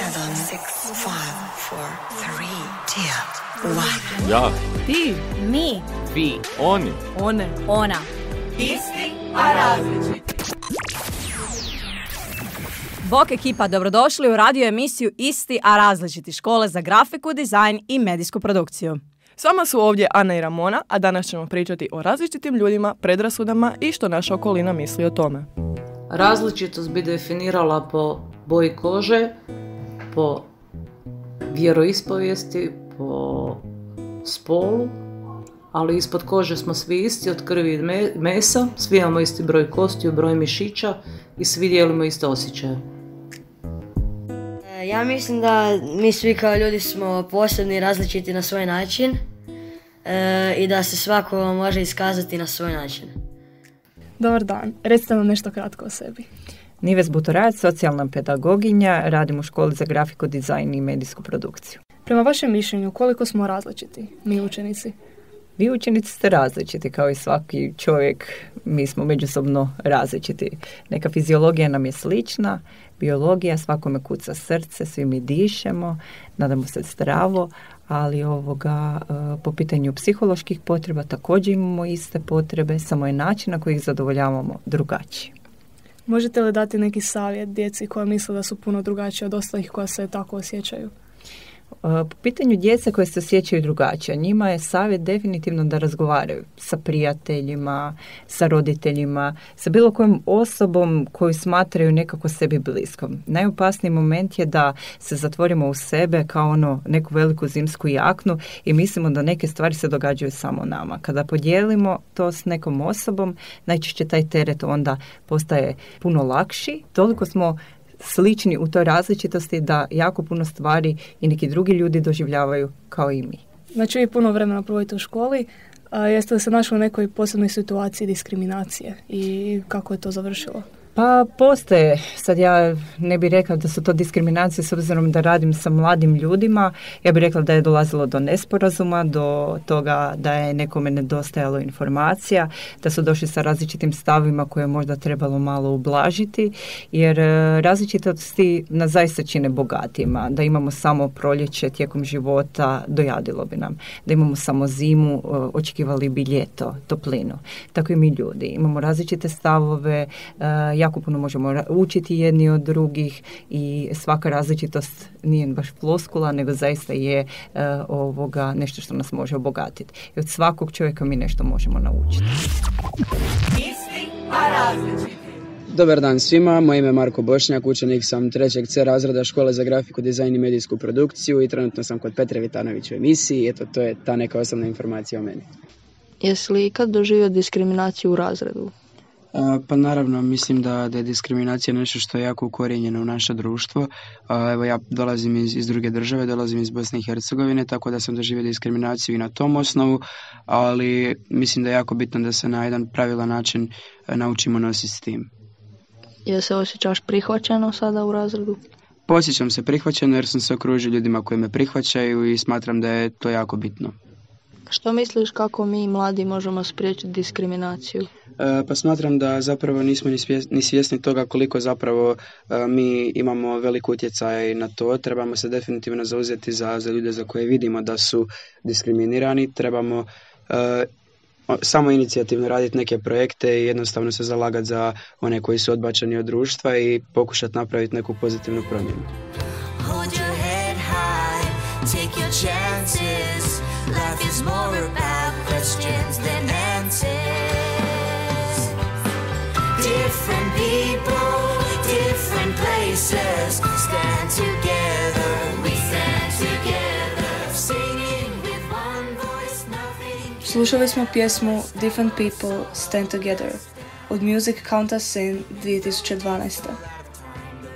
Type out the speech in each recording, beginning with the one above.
6, 5, 4, 3, 2, 1. Ja, Ti, Mi, vi, oni. one. ona. Isti, a različiti. Bok ekipa, dobrodošli u radio emisiju Isti, a različiti, škole za grafiku, dizajn i medijsku produkciju. S vama su ovdje Ana i Ramona, a danas ćemo pričati o različitim ljudima, predrasudama i što naša okolina misli o tome. Različitost bi definirala po boji kože, po vjeroispovijesti, po spolu, ali ispod kože smo svi isti, od krvi i mesa, svi imamo isti broj kostiju, broj mišića i svi dijelimo iste osjećaje. Ja mislim da mi svi kao ljudi smo posebni i različiti na svoj način i da se svako može iskazati na svoj način. Dobar dan, recite nam nešto kratko o sebi. Nives Butorajac, socijalna pedagoginja, radim u školi za grafiku, dizajn i medijsku produkciju. Prema vašem mišljenju, koliko smo različiti, mi učenici? Vi učenici ste različiti, kao i svaki čovjek, mi smo međusobno različiti. Neka fiziologija nam je slična, biologija, svakome kuca srce, svi mi dišemo, nadamo se zdravo, ali po pitanju psiholoških potreba također imamo iste potrebe, samo je način na koji ih zadovoljavamo drugačiji. Možete li dati neki savjet djeci koja misle da su puno drugačije od ostalih koja se tako osjećaju? Po pitanju djece koje se osjećaju drugačije, njima je savjet definitivno da razgovaraju sa prijateljima, sa roditeljima, sa bilo kojom osobom koju smatraju nekako sebi bliskom. Najopasniji moment je da se zatvorimo u sebe kao neku veliku zimsku jaknu i mislimo da neke stvari se događaju samo nama. Kada podijelimo to s nekom osobom, najčešće taj teret onda postaje puno lakši. Toliko smo slični u toj različitosti da jako puno stvari i neki drugi ljudi doživljavaju kao i mi. Znači vi puno vremena provodite u školi, jeste li se našli u nekoj posebnoj situaciji diskriminacije i kako je to završilo? Pa postoje, sad ja ne bih rekla da su to diskriminacije s obzirom da radim sa mladim ljudima, ja bih rekla da je dolazilo do nesporazuma, do toga da je nekome nedostajalo informacija, da su došli sa različitim stavima koje je možda trebalo malo ublažiti, jer različitosti nas zaista čine bogatijima, da imamo samo proljeće tijekom života, dojadilo bi nam, da imamo samo zimu, očekivali bi ljeto, toplinu. Tako i mi ljudi, imamo različite stavove, jako puno možemo učiti jedni od drugih i svaka različitost nije baš floskula, nego zaista je nešto što nas može obogatiti. I od svakog čovjeka mi nešto možemo naučiti. Isti, a različiti. Dobar dan svima, moje ime je Marko Bošnjak, učenik sam 3. C razreda škole za grafiku, dizajn i medijsku produkciju i trenutno sam kod Petre Vitanović u emisiji. Eto, to je ta neka osnovna informacija o meni. Jesi li ikad doživio diskriminaciju u razredu? Pa naravno, mislim da je diskriminacija nešto što je jako ukorijenjeno u naše društvo. Evo ja dolazim iz druge države, dolazim iz Bosne i Hercegovine, tako da sam doživio diskriminaciju i na tom osnovu, ali mislim da je jako bitno da se na jedan pravilan način naučimo nositi s tim. Jel se osjećaš prihvaćeno sada u razredu? Osjećam se prihvaćeno jer sam se okružio ljudima koji me prihvaćaju i smatram da je to jako bitno. Što misliš kako mi mladi možemo spriječiti diskriminaciju? Pa smatram da zapravo nismo ni svjesni toga koliko zapravo mi imamo velik utjecaj na to. Trebamo se definitivno zauzeti za ljude za koje vidimo da su diskriminirani. Trebamo samo inicijativno raditi neke projekte i jednostavno se zalagati za one koji su odbačeni od društva i pokušati napraviti neku pozitivnu promjenu. Hold your head high, take your chances. Life is more about questions than answers. Different people, different places. Stand together, we stand together. Singing with one voice, nothing. Slušali smo pjesmu Different People, Stand Together od Music Countess in 2012.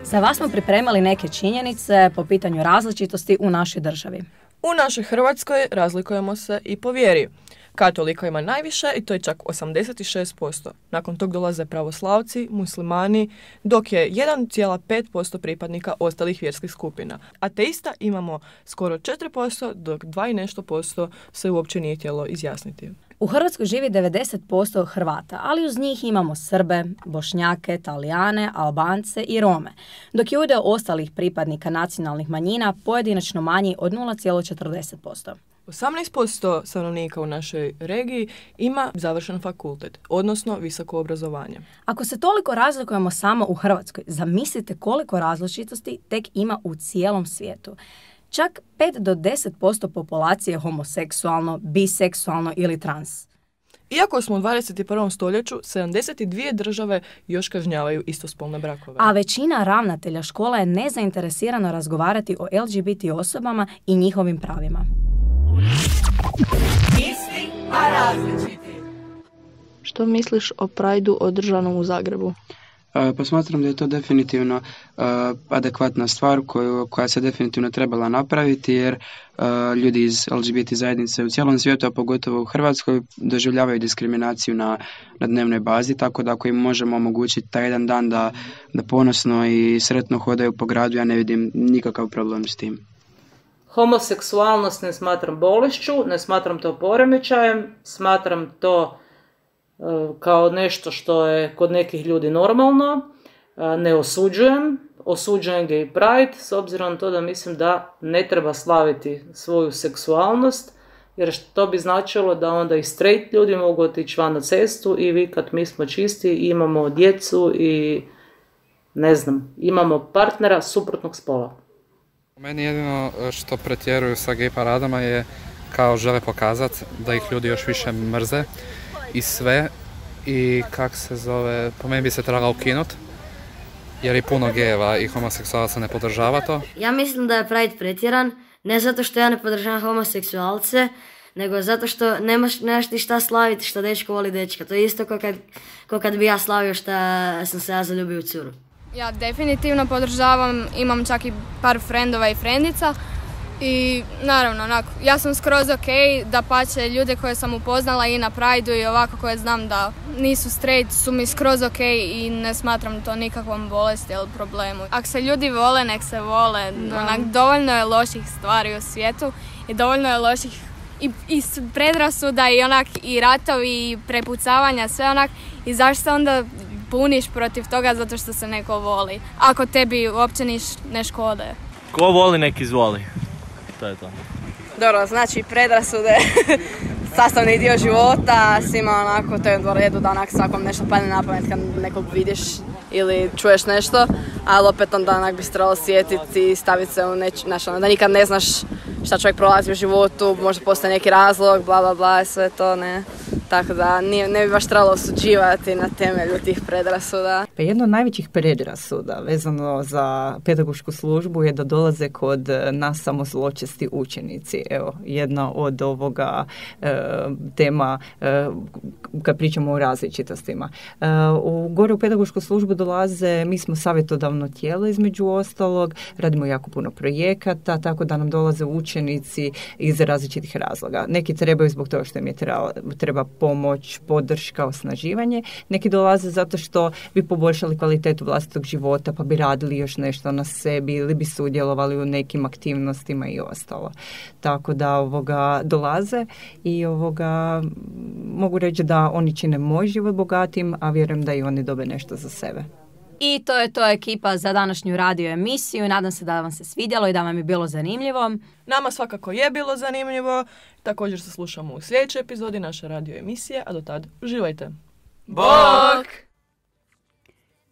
Za vas smo pripremali neke činjenice po pitanju različitosti u našoj državi. U našoj Hrvatskoj razlikujemo se i po vjeri. Katolika ima najviše i to je čak 86%. Nakon tog dolaze pravoslavci, muslimani, dok je 1,5% pripadnika ostalih vjerskih skupina. Ateista imamo skoro 4%, dok 2 i nešto posto se uopće nije htjelo izjasniti. U Hrvatskoj živi 90% Hrvata, ali uz njih imamo Srbe, Bošnjake, Talijane, Albance i Rome, dok je udio ostalih pripadnika nacionalnih manjina pojedinačno manji od 0,40%. 18% stanovnika u našoj regiji ima završen fakultet, odnosno visoko obrazovanje. Ako se toliko razlikujemo samo u Hrvatskoj, zamislite koliko različitosti tek ima u cijelom svijetu. Čak 5 do 10% populacije je homoseksualno, biseksualno ili trans. Iako smo u 21. stoljeću, 72 države još kažnjavaju istospolne brakove. A većina ravnatelja škola je nezainteresirano razgovarati o LGBT osobama i njihovim pravima. Isti, a različiti. Što misliš o Prideu održanom u Zagrebu? Pa smatram da je to definitivno adekvatna stvar koja se definitivno trebala napraviti, jer ljudi iz LGBT zajednice u cijelom svijetu, a pogotovo u Hrvatskoj, doživljavaju diskriminaciju na dnevnoj bazi, tako da ako im možemo omogućiti taj jedan dan da ponosno i sretno hodaju po gradu, ja ne vidim nikakav problem s tim. Homoseksualnost ne smatram bolešću, ne smatram to poremećajem, smatram to kao nešto što je kod nekih ljudi normalno, ne osuđujem Gay Pride, s obzirom na to da mislim da ne treba slaviti svoju seksualnost, jer to bi značilo da onda i straight ljudi mogu otići van na cestu i vikat mi smo čisti, imamo djecu i ne znam, imamo partnera suprotnog spola. Meni jedino što pretjeruju sa gay paradama je kao žele pokazati da ih ljudi još više mrze i sve, i kak se zove, po meni bi se trebala ukinuti, jer i puno gejeva i homoseksualaca ne podržava to. Ja mislim da je Pride pretjeran, ne zato što ja ne podržavam homoseksualce, nego zato što nemaš ti šta slaviti što dečko voli dečka. To je isto ko kad bi ja slavio što sam se ja zaljubio u curu. Ja definitivno podržavam, imam čak i par frendova i frendica i naravno, ja sam skroz ok, da pače ljude koje sam upoznala i na Prideu i ovako koje znam da nisu straight su mi skroz ok i ne smatram to nikakvom bolesti ili problemu. Ako se ljudi vole, nek se vole, dovoljno je loših stvari u svijetu i dovoljno je loših i predrasuda i ratovi i prepucavanja, sve i zašto se onda puniš protiv toga zato što se neko voli, ako tebi uopće ne škode. Ko voli, nek izvoli. To je to. Dobro, znači predrasude, sastavni dio života, svima to je u redu da svakom nešto padne na pamet kad nekog vidiš ili čuješ nešto, ali opet onda bi se trebalo sjetiti i staviti se u da nikad ne znaš šta čovjek prolazi u životu, možda postoji neki razlog, bla bla bla, sve to ne. Tako da ne bi baš trebalo osuđivati na temelju tih predrasuda. Pa jedno od najvećih predrasuda vezano za pedagošku službu je da dolaze kod nas samo zločesti učenici. Evo, jedna od ovoga tema kad pričamo o različitostima. Gore u pedagošku službu dolaze, mi smo savjetodavno tijelo između ostalog, radimo jako puno projekata, tako da nam dolaze učenici iz različitih razloga. Neki trebaju zbog toga što im je treba pomoć, podrška, osnaživanje. Neki dolaze zato što bi poboljšali kvalitetu vlastitog života, pa bi radili još nešto na sebi ili bi sudjelovali u nekim aktivnostima i ostalo. Tako da dolaze i mogu reći da oni čine moj život bogatim, a vjerujem da i oni dobe nešto za sebe. I to je to ekipa za današnju radio emisiju. Nadam se da vam se svidjelo i da vam je bilo zanimljivo. Nama svakako je bilo zanimljivo. Također se slušamo u sljedećoj epizodi naše radio emisije, a do tad uživajte. Bok!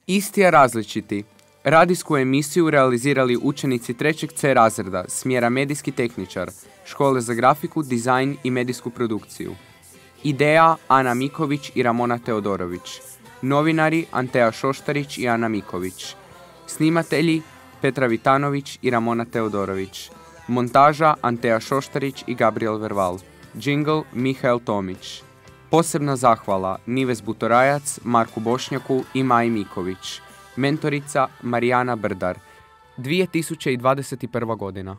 Isti a različiti. Radijsku emisiju realizirali učenici 3. C razreda smjera medijski tehničar, škole za grafiku, dizajn i medijsku produkciju. Ideja Ana Miković i Ramona Teodorović. Novinari Antea Šoštarić i Ana Miković. Snimatelji Petra Vitanović i Ramona Teodorović. Montaža Antea Šoštarić i Gabriel Verval. Jingle Mihael Tomić. Posebna zahvala Nives Butorajac, Marku Bošnjaku i Maji Miković. Mentorica Marijana Brdar. 2021. godina.